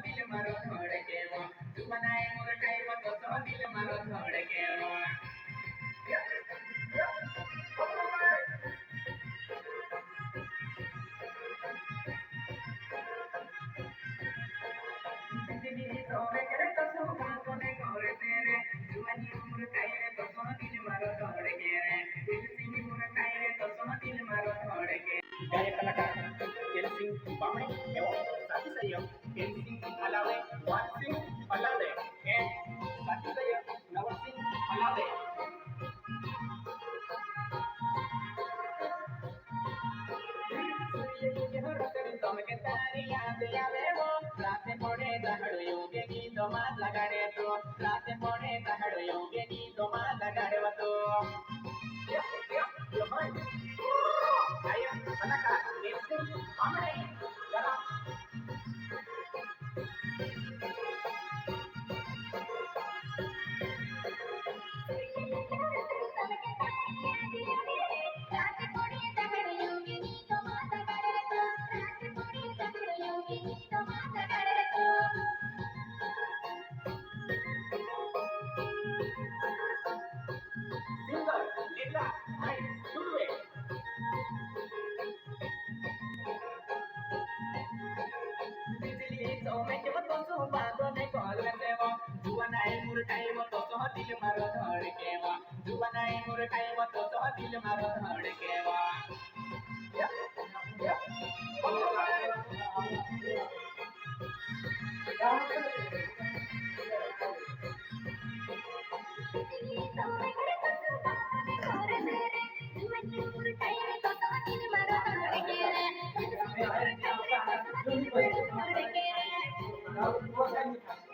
દિલ મારો ધડકેવો જુવાનાએ મુરટાઈવો તો દિલ મારો ધડકેવો बिजली सोवे करे तो सुहागो ने करे तेरे जुवानी मुरटाईवे तो दिल मारो धड़केवे दिल सिंह मुरटाईवे तो दिल मारो धड़के गायक कलाकार केलसिंह बामणी एवं साथी सहयोग केलसिंह अलावे वासिंह अलावे एंड साथी सहयोग नवसिंह अलावे तमके तारी याद आवे वो राते पड़े दहड़ो योगे गीतो मां लगाड़े तो राते पड़े दहड़ो योगे गीतो मां लगाड़े तो गायक कलाकार केलसिंह बामणी जरा सिंगर लीला भाई सुरवे बिजली सोमे के वो तो बागो ने कॉल देवो जुवानाए मुरटाईवो तो दिल मारो धड़केवा जुवानाए मुरटाईवो तो दिल मारो धड़केवा Thank you.